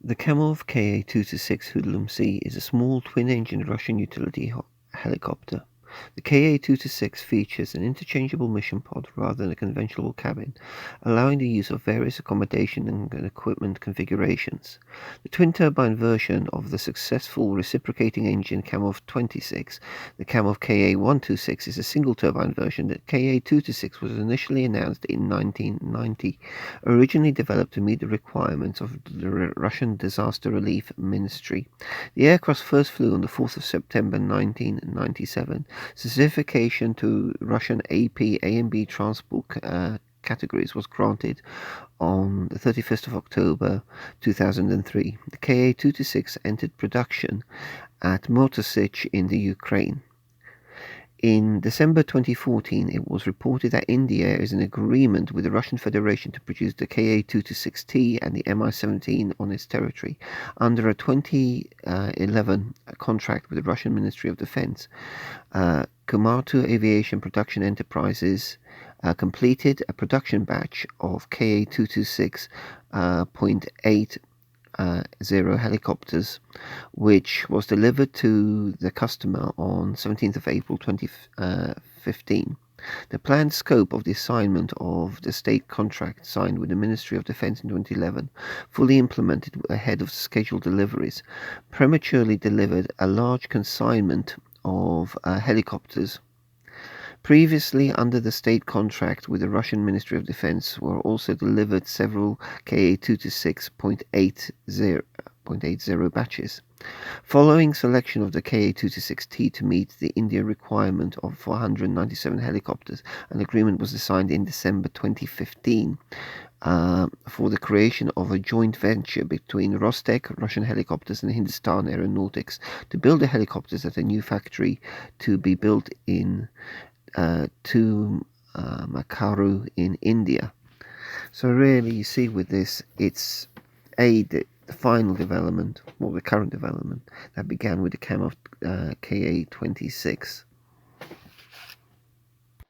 The Kamov Ka-26 HOODLUM-C is a small twin-engine Russian utility helicopter. The Ka-26 features an interchangeable mission pod rather than a conventional cabin, allowing the use of various accommodation and equipment configurations. The twin-turbine version of the successful reciprocating-engine Kamov Ka-26, the Kamov Ka-126, is a single-turbine version. The Ka-226 was initially announced in 1990, originally developed to meet the requirements of the Russian Disaster Relief Ministry. The aircraft first flew on the 4th of September 1997. Certification to Russian AP, A and B transport categories was granted on the 31st of October 2003. The Ka-226 entered production at Sich in the Ukraine. In December 2014, it was reported that India is in agreement with the Russian Federation to produce the Ka-226T and the Mi-17 on its territory under a 2011 contract with the Russian Ministry of Defense. Kumatu Aviation Production Enterprises completed a production batch of Ka-226.80 helicopters, which was delivered to the customer on 17th of April 2015. The planned scope of the assignment of the state contract signed with the Ministry of Defense in 2011, fully implemented ahead of scheduled deliveries, prematurely delivered a large consignment of helicopters. Previously, under the state contract with the Russian Ministry of Defense, were also delivered several Ka-226.80 batches. Following selection of the Ka-226T to meet the India requirement of 497 helicopters, an agreement was signed in December 2015 for the creation of a joint venture between Rostec, Russian Helicopters, and Hindustan Aeronautics to build the helicopters at a new factory to be built in Makaru in India. So really, you see with this, it's the final development, or the current development, that began with the Kamov Ka-26.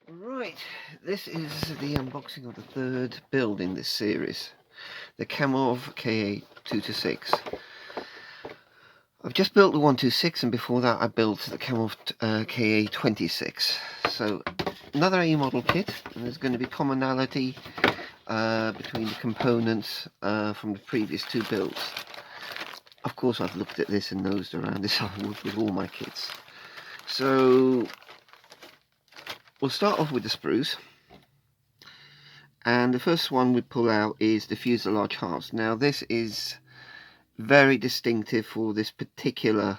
Right, this is the unboxing of the third build in this series, the Kamov Ka-226. I've just built the 126, and before that I built the Kamov Ka-26. So another A model kit, and there's going to be commonality between the components from the previous two builds. Of course, I've looked at this and nosed around this with all my kits. So we'll start off with the sprues, and the first one we pull out is the fuselage halves. Now this is very distinctive for this particular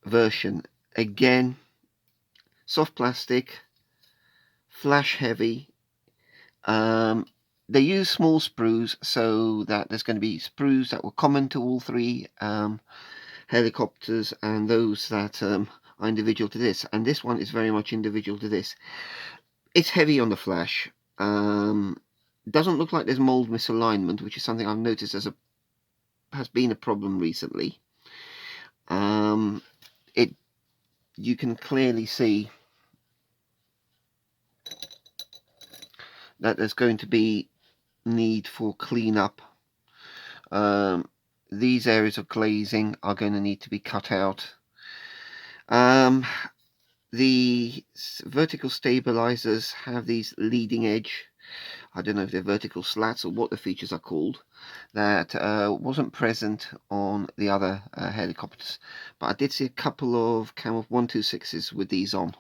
version. Again, soft plastic, flash heavy. They use small sprues so that there's going to be sprues that were common to all three helicopters, and those that are individual to this. And this one is very much individual to this. It's heavy on the flash. Doesn't look like there's mold misalignment, which is something I've noticed has been a problem recently. You can clearly see that there's going to be need for cleanup. These areas of glazing are going to need to be cut out. The vertical stabilizers have these leading edge, I don't know if they're vertical slats or what the features are called, that wasn't present on the other helicopters, but I did see a couple of Kamov 126s with these on.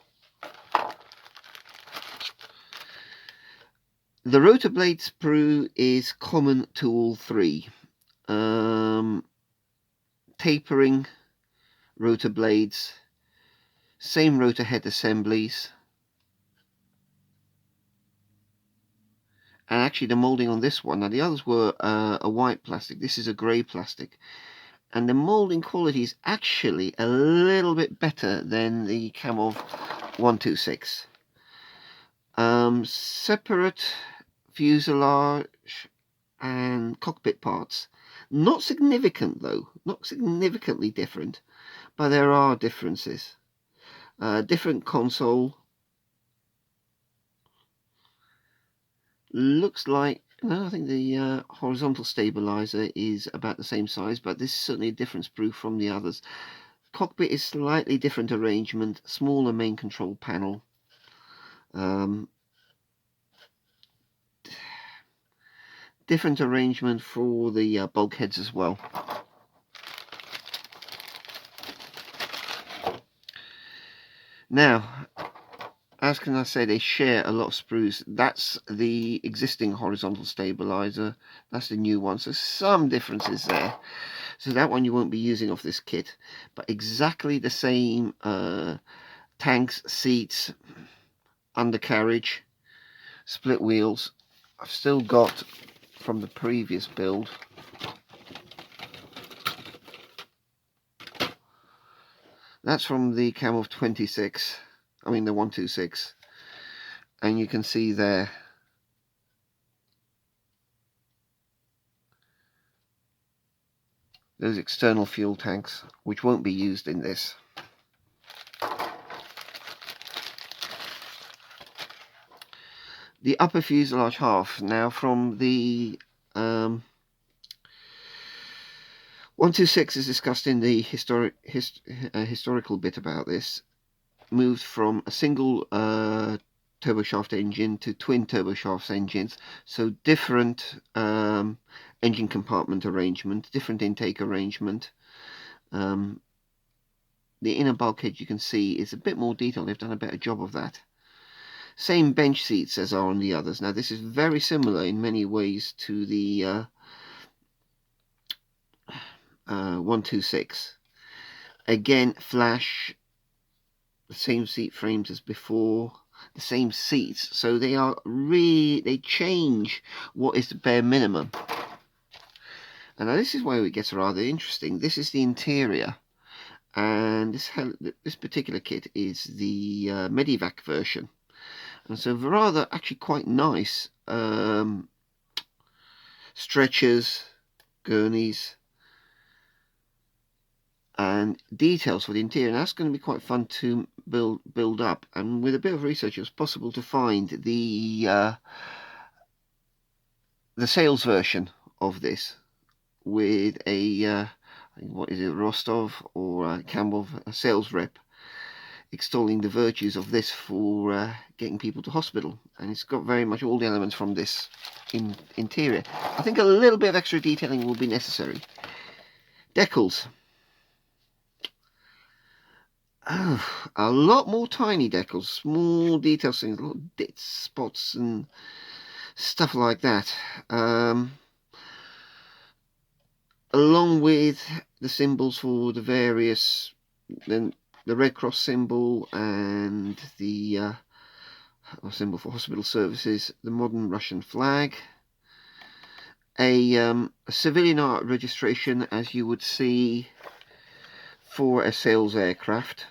The rotor blade sprue is common to all three. Tapering rotor blades, same rotor head assemblies, and actually the molding on this one, now the others were a white plastic, this is a grey plastic, and the molding quality is actually a little bit better than the Kamov 126. Separate fuselage and cockpit parts, not significant though, not significantly different, but there are differences. Different console, looks like No, I think the horizontal stabilizer is about the same size, but this is certainly a difference proof from the others. Cockpit is slightly different arrangement, smaller main control panel. Different arrangement for the bulkheads as well. Now, as can I say, they share a lot of sprues. That's the existing horizontal stabilizer. That's the new one. So some differences there. So that one you won't be using off this kit. But exactly the same tanks, seats, undercarriage, split wheels. I've still got from the previous build. That's from the Kamov 26. I mean the 126. And you can see there those external fuel tanks, which won't be used in this. The upper fuselage half, now from the 126 is discussed in the historical bit about this, moved from a single turboshaft engine to twin turboshaft engines, so different engine compartment arrangement, different intake arrangement. The inner bulkhead you can see is a bit more detailed. They've done a better job of that. Same bench seats as are on the others. Now this is very similar in many ways to the 126. Again, flash, the same seat frames as before, the same seats, so they change what is the bare minimum. And now this is where it gets rather interesting. This is the interior, and this particular kit is the Medivac version, and so rather actually quite nice stretchers, gurneys, and details for the interior. And that's going to be quite fun to build up, and with a bit of research it was possible to find the sales version of this with a what is it, Rostov or Kamov, a sales rep, extolling the virtues of this for getting people to hospital, and it's got very much all the elements from this interior. I think a little bit of extra detailing will be necessary. Decals. Oh, a lot more tiny decals, small detail things, little dits, spots and stuff like that. Along with the symbols for the various, the Red Cross symbol and the symbol for hospital services, the modern Russian flag, a civilian art registration as you would see for a sales aircraft.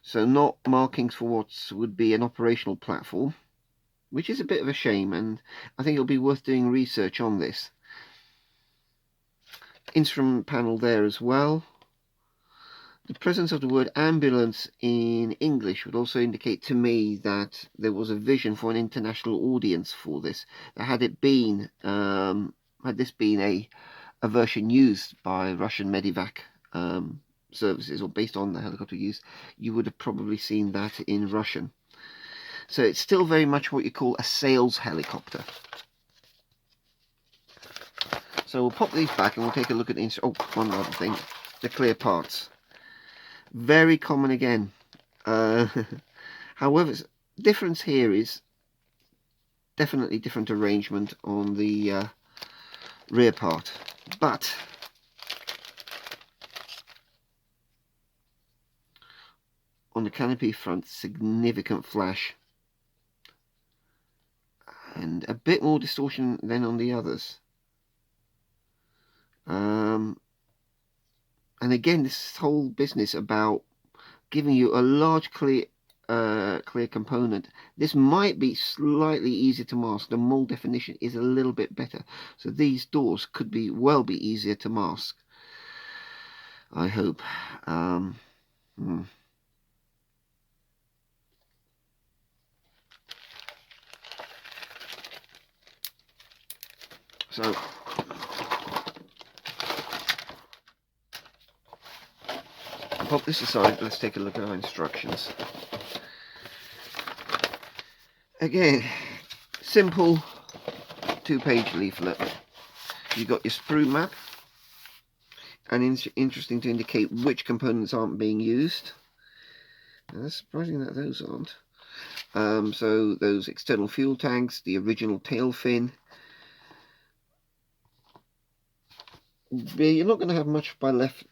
So not markings for what would be an operational platform, which is a bit of a shame, and I think it'll be worth doing research on this. Instrument panel there as well. The presence of the word ambulance in English would also indicate to me that there was a vision for an international audience for this. Had it been, had this been a version used by Russian Medivac services, or based on the helicopter use, you would have probably seen that in Russian. So it's still very much what you call a sales helicopter. So we'll pop these back and we'll take a look at the one other thing, the Klear parts. Very common again. However, difference here is definitely different arrangement on the rear part, but on the canopy front, significant flash and a bit more distortion than on the others. And again, this whole business about giving you a large clear component, this might be slightly easier to mask. The mold definition is a little bit better, so these doors could well be easier to mask, I hope. So I'll pop this aside. Let's take a look at our instructions. Again, simple 2-page leaflet. You've got your sprue map, and interesting to indicate which components aren't being used. Now, that's surprising that those aren't. So those external fuel tanks, the original tail fin. You're not going to have much left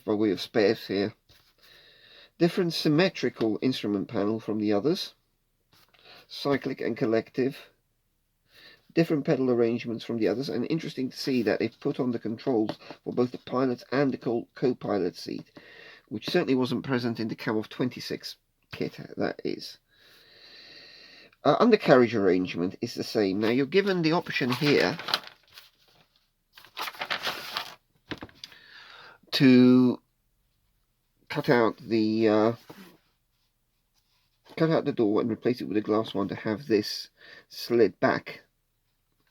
by way of spares here. Different symmetrical instrument panel from the others. Cyclic and collective. Different pedal arrangements from the others, and interesting to see that they've put on the controls for both the pilot and the co-pilot seat, which certainly wasn't present in the Kamov 26 kit, that is. Undercarriage arrangement is the same. Now you're given the option here to cut out the door and replace it with a glass one to have this slid back.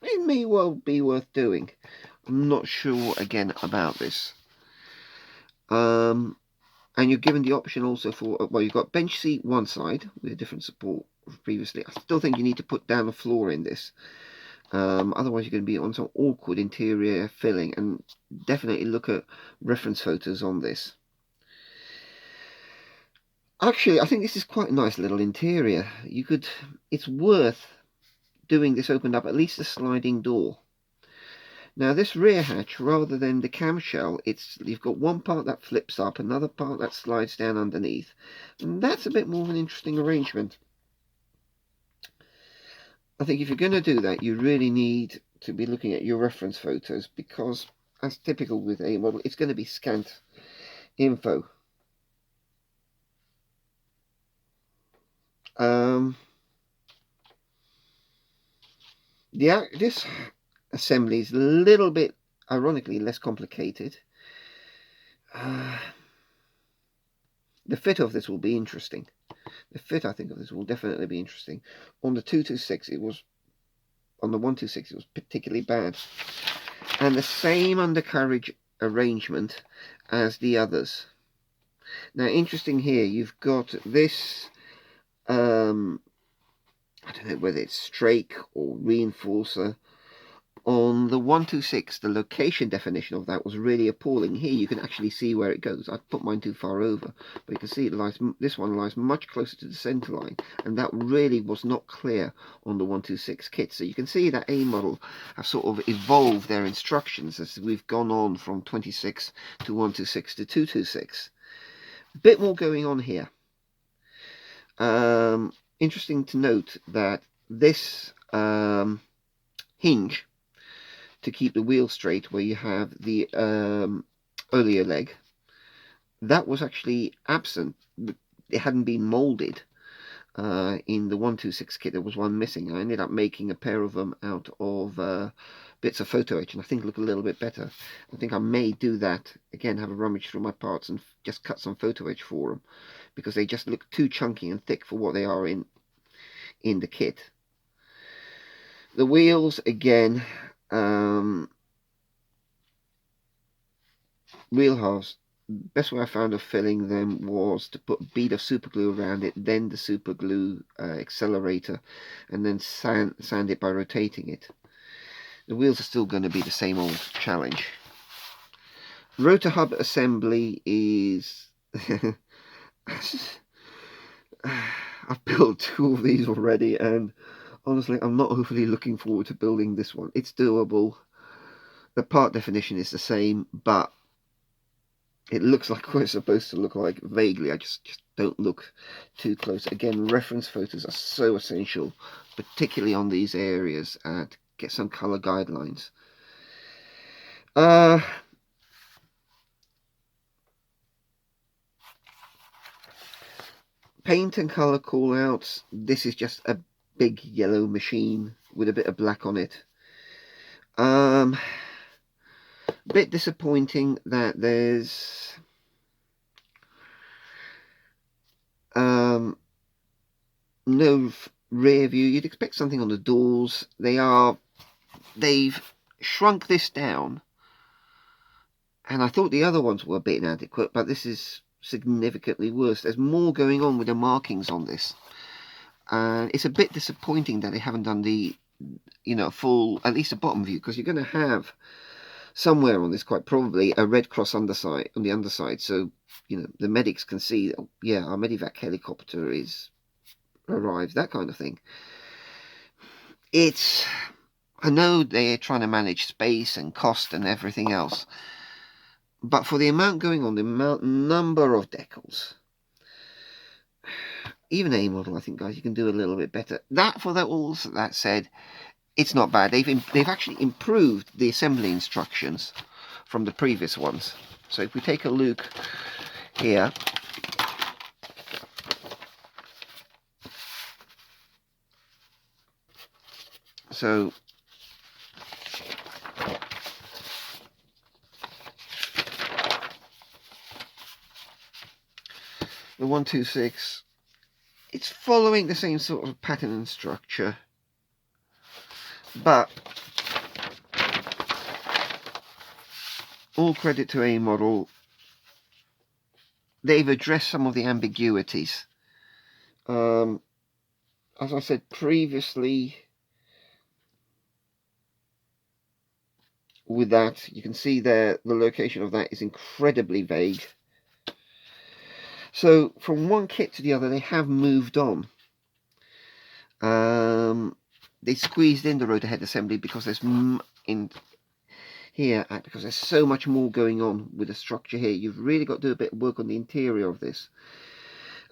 It may well be worth doing. I'm not sure again about this. And you're given the option also for, well, you've got bench seat one side with a different support previously. I still think you need to put down a floor in this. Otherwise you're going to be on some awkward interior filling, and definitely look at reference photos on this. Actually, I think this is quite a nice little interior. It's worth doing this opened up, at least a sliding door. Now this rear hatch, rather than the camshell, you've got one part that flips up, another part that slides down underneath, and that's a bit more of an interesting arrangement. I think if you're going to do that, you really need to be looking at your reference photos, because as typical with a model, it's going to be scant info. This assembly is a little bit, ironically, less complicated. The fit of this will be interesting. The fit, I think, of this will definitely be interesting. On the 226, on the 126, it was particularly bad. And the same undercarriage arrangement as the others. Now, interesting here, you've got this, I don't know whether it's strake or reinforcer. On the 126, the location definition of that was really appalling. Here you can actually see where it goes. I've put mine too far over, but you can see this one lies much closer to the center line, and that really was not clear on the 126 kit. So you can see that A model have sort of evolved their instructions as we've gone on from 26 to 126 to 226. A bit more going on here. Interesting to note that this hinge to keep the wheel straight, where you have the oleo leg, that was actually absent. It hadn't been molded in the 126 kit. There was one missing. I ended up making a pair of them out of bits of photo etch, and I think look a little bit better. I think I may do that again, have a rummage through my parts and just cut some photo etch for them, because they just look too chunky and thick for what they are in the kit. The wheels, again, wheel halves, best way I found of filling them was to put a bead of super glue around it, then the super glue accelerator, and then sand it by rotating it. The wheels are still going to be the same old challenge. Rotor hub assembly is I've built 2 of these already, and honestly I'm not overly looking forward to building this one. It's doable. The part definition is the same, but it looks like what it's supposed to look like vaguely. I just don't look too close. Again, reference photos are so essential, particularly on these areas, to get some color guidelines. Paint and color callouts. This is just a big yellow machine with a bit of black on it. Bit disappointing that there's no rear view. You'd expect something on the doors. They are they've shrunk this down, and I thought the other ones were a bit inadequate, but this is significantly worse. There's more going on with the markings on this, and it's a bit disappointing that they haven't done the, you know, full, at least a bottom view, because you're going to have somewhere on this quite probably a red cross underside on the underside, so you know the medics can see, oh, yeah, our medivac helicopter is arrived, that kind of thing. It's, I know they're trying to manage space and cost and everything else, but for the amount going on, the number of decals, even A model, I think, guys, you can do a little bit better. That said, it's not bad. They've actually improved the assembly instructions from the previous ones. So if we take a look here, so the 126, it's following the same sort of pattern and structure, but all credit to A model, they've addressed some of the ambiguities. As I said previously, with that, you can see there the location of that is incredibly vague. So from one kit to the other, they have moved on. They squeezed in the rotor head assembly because there's because there's so much more going on with the structure here. You've really got to do a bit of work on the interior of this.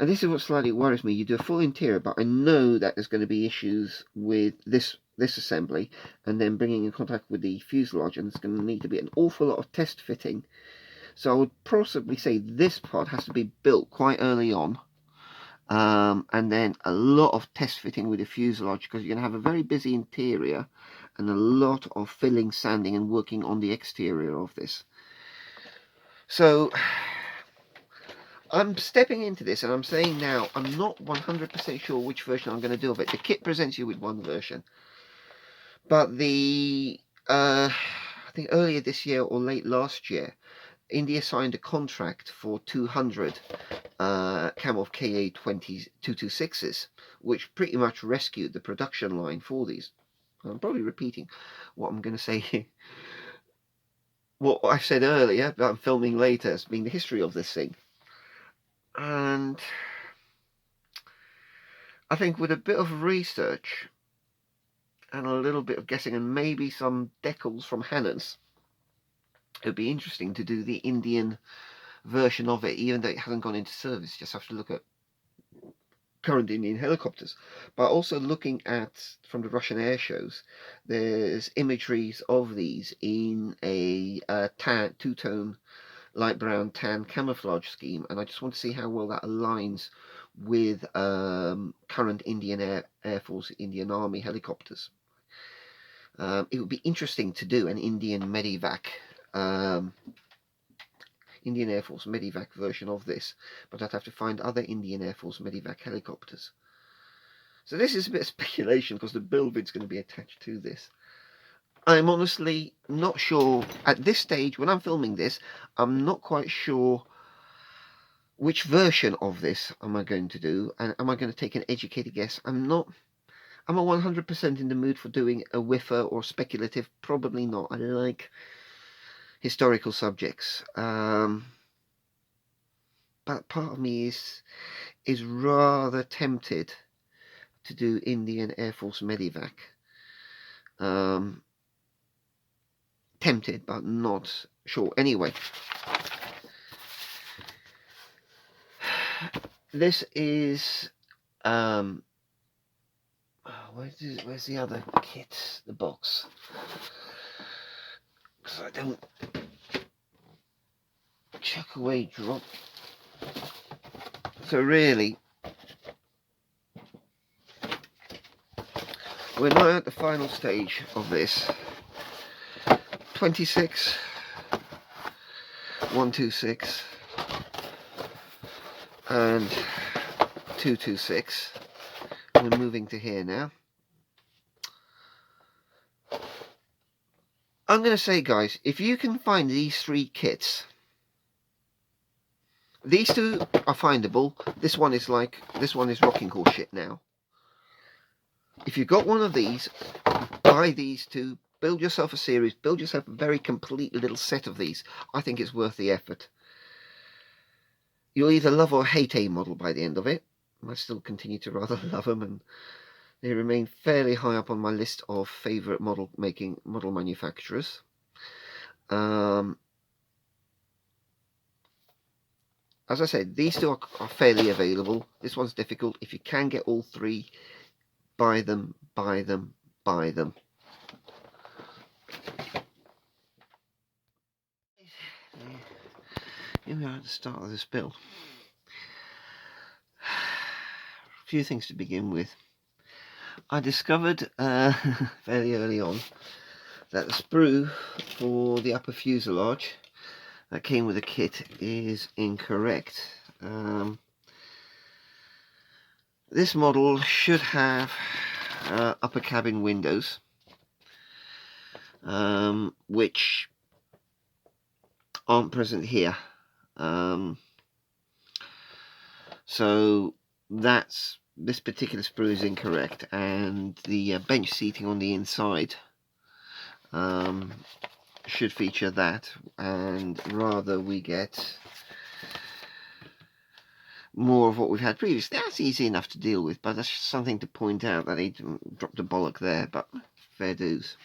And this is what slightly worries me. You do a full interior, but I know that there's going to be issues with this assembly, and then bringing in contact with the fuselage, and there's going to need to be an awful lot of test fitting. So I would possibly say this part has to be built quite early on, and then a lot of test fitting with the fuselage, because you're going to have a very busy interior and a lot of filling, sanding and working on the exterior of this. So I'm stepping into this, and I'm saying now, I'm not 100% sure which version I'm going to do of it. The kit presents you with one version, but I think earlier this year or late last year, India signed a contract for 200 Kamov Ka-226s, which pretty much rescued the production line for these. I'm probably repeating what I'm going to say here. What I said earlier, but I'm filming later, as being the history of this thing. And I think with a bit of research and a little bit of guessing and maybe some decals from Hannah's, it would be interesting to do the Indian version of it, even though it hasn't gone into service. Just have to look at current Indian helicopters, but also looking at, from the Russian air shows, there's imageries of these in a two-tone light brown tan camouflage scheme, and I just want to see how well that aligns with current Indian Air Force, Indian Army helicopters. It would be interesting to do an Indian Medivac, Indian Air Force Medivac version of this, but I'd have to find other Indian Air Force Medivac helicopters. So this is a bit of speculation, because the build bit's going to be attached to this. I'm honestly not sure at this stage. When I'm filming this, I'm not quite sure which version of this am I going to do, and am I going to take an educated guess. I'm not 100% in the mood for doing a whiffer or speculative. Probably not. I like historical subjects, but part of me is rather tempted to do Indian Air Force Medivac. Tempted, but not sure. Anyway, this is where's the other kit? The box. Because I don't chuck away drop. So really, we're not at the final stage of this. 26, 126, and 226. We're moving to here now. I'm going to say, guys, if you can find these 3 kits, these 2 are findable. This one is rocking horse shit now. If you've got one of these, buy these 2, build yourself a series, build yourself a very complete little set of these. I think it's worth the effort. You'll either love or hate a model by the end of it. I still continue to rather love them, and they remain fairly high up on my list of favourite model manufacturers. As I said, these 2 are fairly available. This one's difficult. If you can get all 3, buy them, buy them, buy them. Here we are at the start of this build. A few things to begin with. I discovered fairly early on that the sprue for the upper fuselage that came with the kit is incorrect. This model should have upper cabin windows, which aren't present here. So this particular sprue is incorrect, and the bench seating on the inside should feature that, and rather we get more of what we've had previously. That's easy enough to deal with, but that's just something to point out that he dropped a bollock there, but fair dues.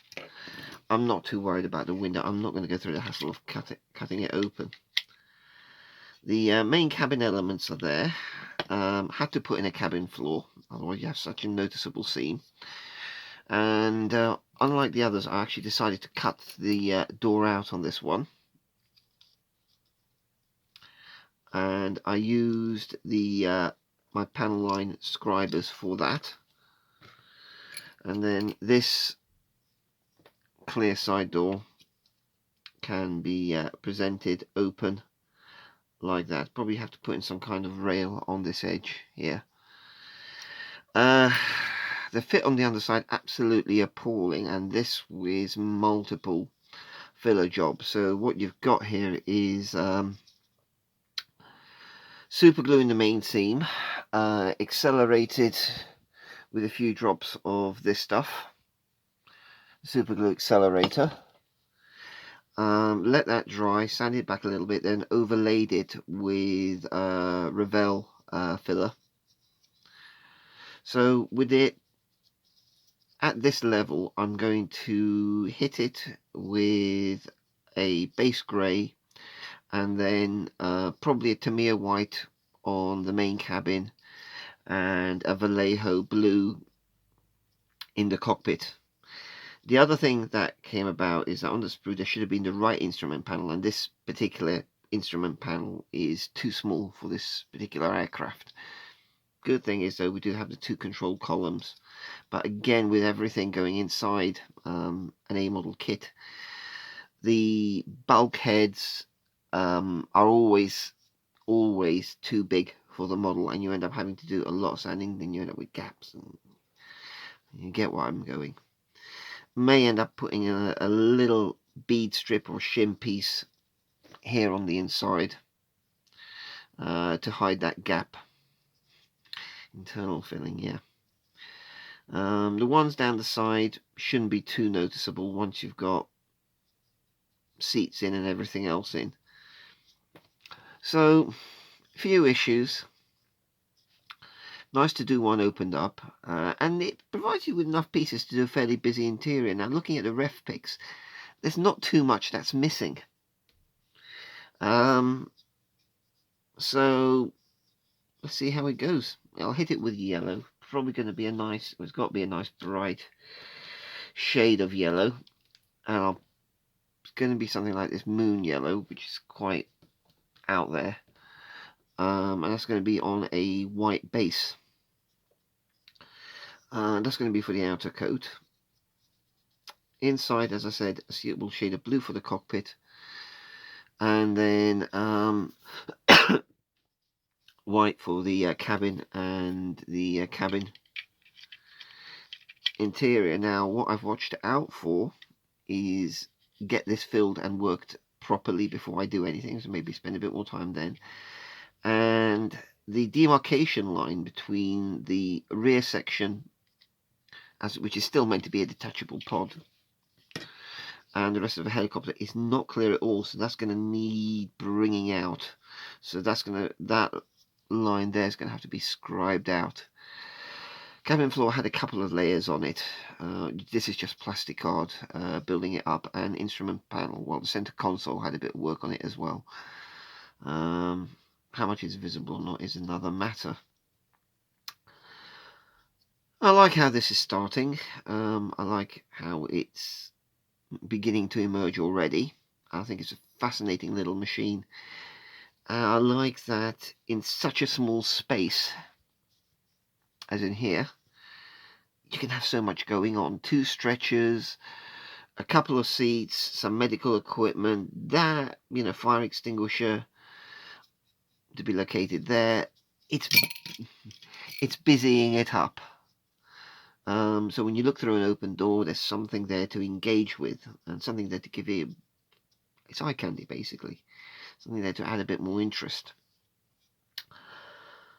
I'm not too worried about the window. I'm not going to go through the hassle of cutting it open. The main cabin elements are there. Had to put in a cabin floor, otherwise you have such a noticeable seam. And unlike the others, I actually decided to cut the door out on this one. And I used the my panel line scribers for that. And then this clear side door can be presented open like that. Probably have to put in some kind of rail on this edge here. The fit on the underside, absolutely appalling, and this is multiple filler jobs. So what you've got here is super glue in the main seam, accelerated with a few drops of this stuff, super glue accelerator. Let that dry, sand it back a little bit, then overlaid it with Revell filler. So with it at this level, I'm going to hit it with a base grey, and then probably a Tamiya white on the main cabin, and a Vallejo blue in the cockpit. The other thing that came about is that on the sprue there should have been the right instrument panel, and this particular instrument panel is too small for this particular aircraft. Good thing is, though, we do have the 2 control columns, but again, with everything going inside an A model kit, the bulkheads are always too big for the model, and you end up having to do a lot of sanding. Then you end up with gaps, and you get where I'm going. May end up putting a little bead strip or shim piece here on the inside to hide that gap. Internal filling, yeah. The ones down the side shouldn't be too noticeable once you've got seats in and everything else in. So, few issues. Nice to do one opened up, and it provides you with enough pieces to do a fairly busy interior. Now, looking at the ref pics, there's not too much that's missing. So let's see how it goes. I'll hit it with yellow. Probably going to be it's got to be a nice bright shade of yellow, and it's going to be something like this moon yellow, which is quite out there, and that's going to be on a white base. That's going to be for the outer coat. Inside, as I said, a suitable shade of blue for the cockpit, and then white for the cabin and the cabin interior. Now, what I've watched out for is get this filled and worked properly before I do anything, so maybe spend a bit more time then. And the demarcation line between the rear section, which is still meant to be a detachable pod, and the rest of the helicopter is not clear at all, so that's going to need bringing out. So that line there is going to have to be scribed out. Cabin floor had a couple of layers on it. This is just plastic card, building it up, and instrument panel. Well, the center console had a bit of work on it as well. How much is visible or not is another matter. I like how this is starting. I like how it's beginning to emerge already. I think it's a fascinating little machine. I like that in such a small space as in here, you can have so much going on. 2 stretchers, a couple of seats, some medical equipment, that, fire extinguisher to be located there. It's busying it up. So when you look through an open door, there's something there to engage with, and something there to give you, it's eye candy basically, something there to add a bit more interest.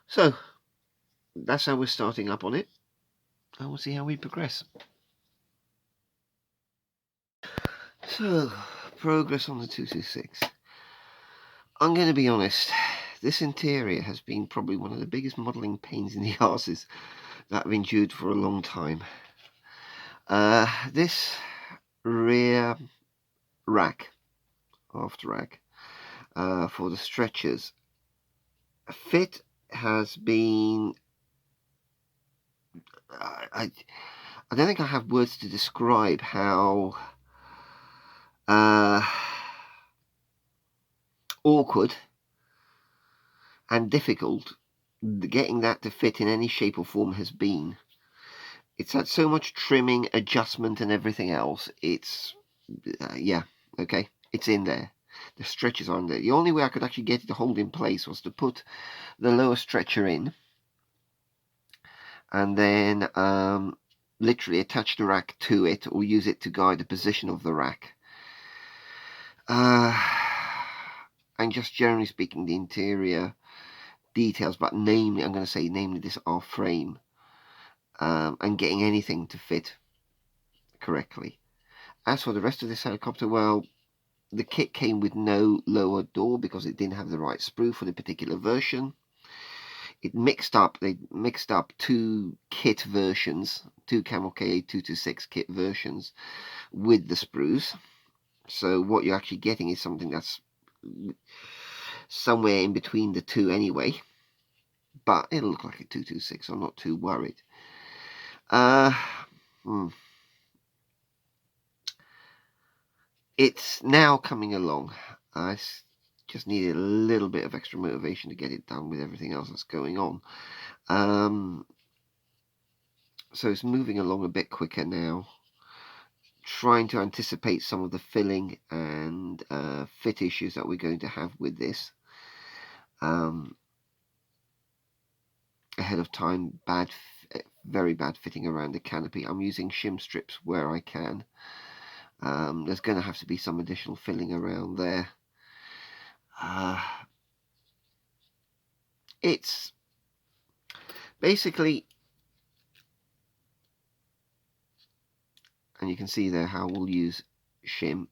So that's how we're starting up on it, and we'll see how we progress. So, progress on the 226. I'm going to be honest, this interior has been probably one of the biggest modelling pains in the arses that I've endured for a long time. This rear rack, after rack, for the stretchers, fit has been... I don't think I have words to describe how awkward and difficult getting that to fit in any shape or form has been. It's had so much trimming, adjustment, and everything else. It's yeah, okay, it's in there. The stretchers are in there. The only way I could actually get it to hold in place was to put the lower stretcher in and then literally attach the rack to it, or use it to guide the position of the rack. And just generally speaking, the interior details, but namely, I'm going to say namely this R-frame, and getting anything to fit correctly. As for the rest of this helicopter, well, the kit came with no lower door because it didn't have the right sprue for the particular version. They mixed up 2 kit versions, 2 Kamov Ka-226 kit versions with the sprues. So what you're actually getting is something that's somewhere in between the two anyway. But it'll look like a 226, I'm not too worried. It's now coming along. I just needed a little bit of extra motivation to get it done with everything else that's going on. So it's moving along a bit quicker now. Trying to anticipate some of the filling and fit issues that we're going to have with this. Ahead of time, very bad fitting around the canopy. I'm using shim strips where I can. There's going to have to be some additional filling around there. It's basically, and you can see there how we'll use shim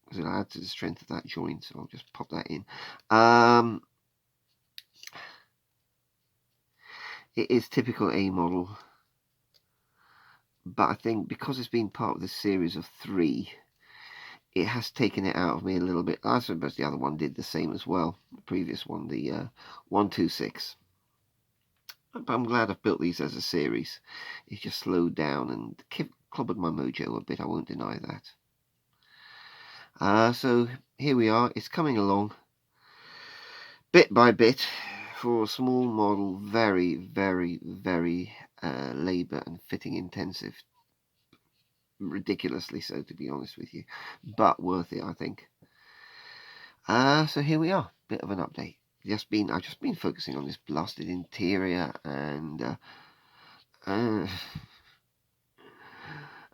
because it'll add to the strength of that joint, so I'll just pop that in. It is typical A model, but I think because it's been part of this series of 3, it has taken it out of me a little bit. I suppose the other one did the same as well, the previous one, the 126. But I'm glad I've built these as a series. It's just slowed down and clobbered my mojo a bit, I won't deny that. So here we are, it's coming along bit by bit. For a small model, very, very, very labour and fitting intensive. Ridiculously so, to be honest with you, but worth it, I think. So here we are, bit of an update. I've just been focusing on this blasted interior, and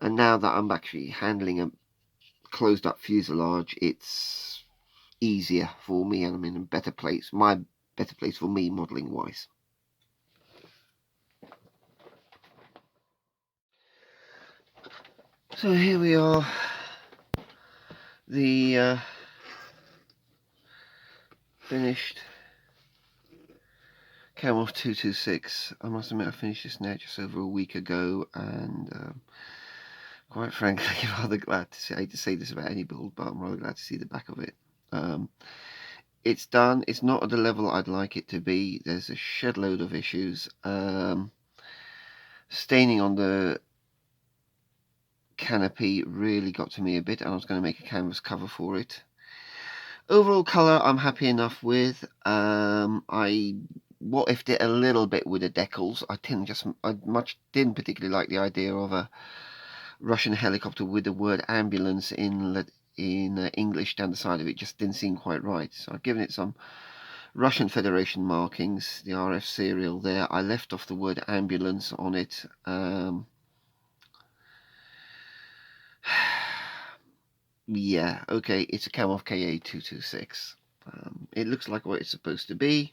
And now that I'm actually handling a closed up fuselage, it's easier for me, and I'm in a better place, my better place for me modelling wise. So here we are, the finished Kamov 226. I must admit I finished this now just over a week ago, and quite frankly I'm rather glad to see, I hate to say this about any build, but I'm rather glad to see the back of it. It's done. It's not at the level I'd like it to be. There's a shed load of issues. Staining on the canopy really got to me a bit, and I was going to make a canvas cover for it. Overall colour I'm happy enough with. I what ifed it a little bit with the decals. I didn't particularly like the idea of a Russian helicopter with the word ambulance in English down the side of it. Just didn't seem quite right. So I've given it some Russian Federation markings, the RF serial there. I left off the word ambulance on it. Yeah, okay, it's a Kamov Ka-226. It looks like what it's supposed to be.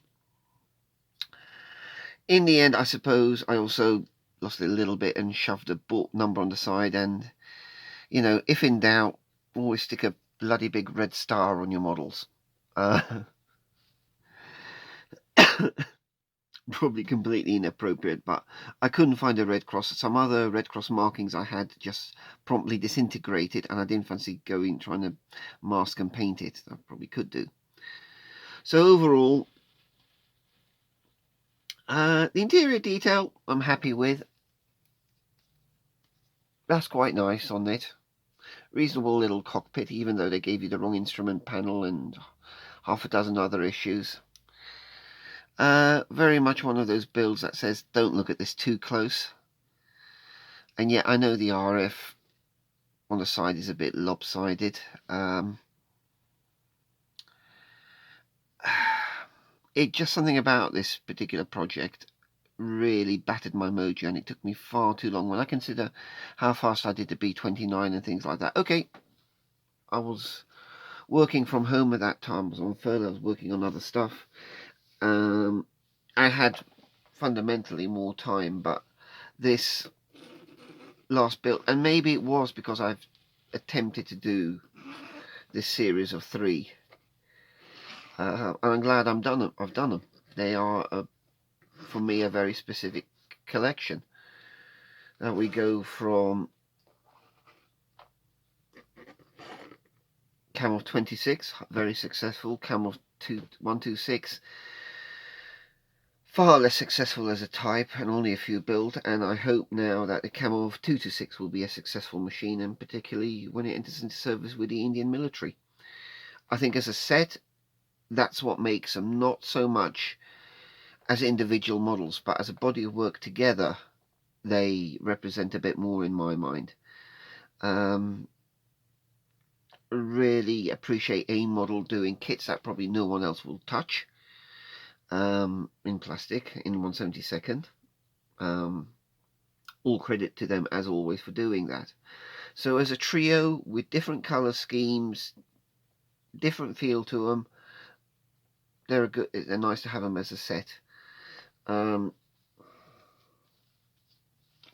In the end, I suppose I also lost it a little bit and shoved a bolt number on the side, and, you know, if in doubt, always stick a bloody big red star on your models. Probably completely inappropriate, but I couldn't find a red cross. Some other red cross markings I had just promptly disintegrated, and I didn't fancy trying to mask and paint it. I probably could do. So overall, the interior detail I'm happy with. That's quite nice on it. Reasonable little cockpit, even though they gave you the wrong instrument panel and half a dozen other issues. Very much one of those builds that says don't look at this too close. And yet I know the RF on the side is a bit lopsided. It just, something about this particular project really battered my mojo, and it took me far too long. When I consider how fast I did the B29 and things like that. Okay, I was working from home at that time. I was on furlough. I was working on other stuff. I had fundamentally more time, but this last build, and maybe it was because I've attempted to do this series of 3, and I'm glad I've done them. They are, for me, a very specific collection. We go from Kamov 26, very successful. Kamov 126, far less successful as a type and only a few built, and I hope now that the Kamov 226 will be a successful machine, and particularly when it enters into service with the Indian military. I think as a set, that's what makes them, not so much as individual models, but as a body of work together, they represent a bit more in my mind. Really appreciate a model doing kits that probably no one else will touch, in plastic, in 1/72. All credit to them as always for doing that. So as a trio with different color schemes, different feel to them, they're good. They're nice to have them as a set.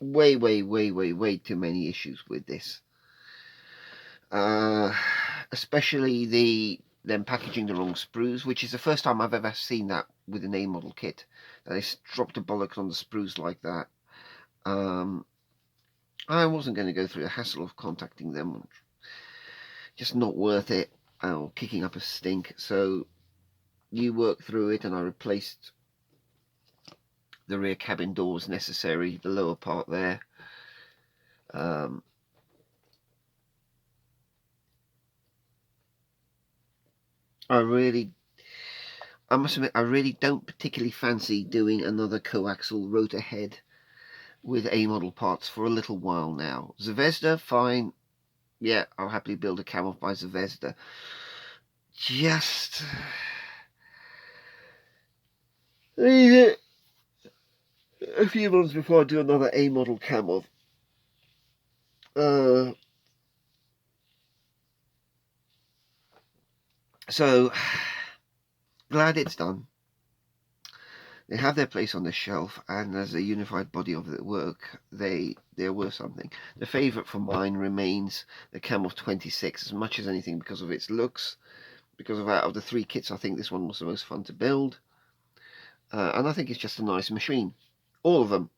Way too many issues with this. Especially them packaging the wrong sprues, which is the first time I've ever seen that with an A model kit. That they dropped a bollocks on the sprues like that. I wasn't going to go through the hassle of contacting them. Just not worth it. Kicking up a stink. So you work through it, and I replaced the rear cabin doors necessary, the lower part there. I must admit, I really don't particularly fancy doing another coaxial rotor head with A model parts for a little while now. Zvezda, fine. Yeah, I'll happily build a Kamov by Zvezda. Just a few months before I do another A model Kamov. So glad it's done. They have their place on the shelf, and as a unified body of the work, they're worth something. The favourite for mine remains the Kamov 26, as much as anything because of its looks. Because of out of the three kits, I think this one was the most fun to build, and I think it's just a nice machine. All of them,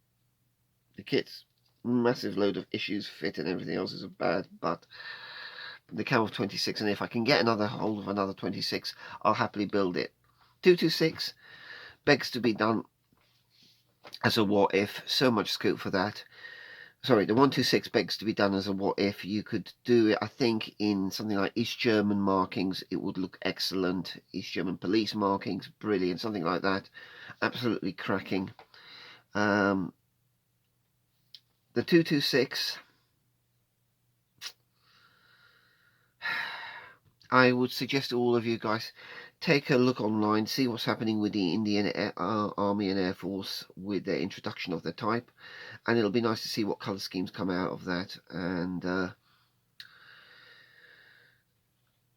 the kits, massive load of issues, fit, and everything else is bad, but the Kamov 26, and if I can get another hold of another 26, I'll happily build it. 226 begs to be done as a what if, so much scope for that. Sorry, the 126 begs to be done as a what if. You could do it, I think, in something like East German markings. It would look excellent. East German police markings, brilliant. Something like that, absolutely cracking. The 226, I would suggest to all of you guys, take a look online, see what's happening with the Indian Army and Air Force with their introduction of the type, and it'll be nice to see what colour schemes come out of that. And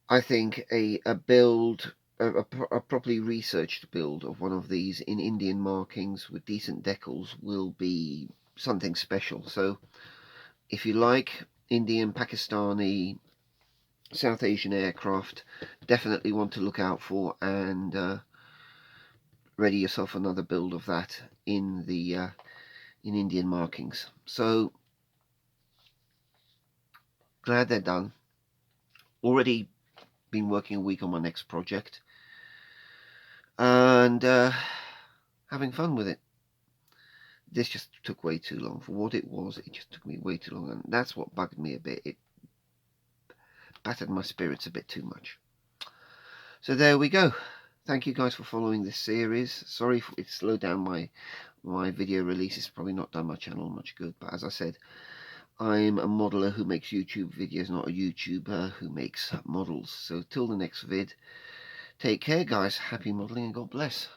I think a properly researched build of one of these in Indian markings with decent decals will be something special. So if you like Indian, Pakistani, South Asian aircraft, definitely want to look out for, and ready yourself another build of that in the in Indian markings. So glad they're done. Already been working a week on my next project, and having fun with it. This just took way too long for what it was. It just took me way too long, and that's what bugged me a bit. It battered my spirits a bit too much. So there we go. Thank you guys for following this series. Sorry if it slowed down my video release. It's probably not done my channel much good, but as I said, I'm a modeler who makes YouTube videos, not a YouTuber who makes models. So till the next vid, take care guys, happy modeling and God bless.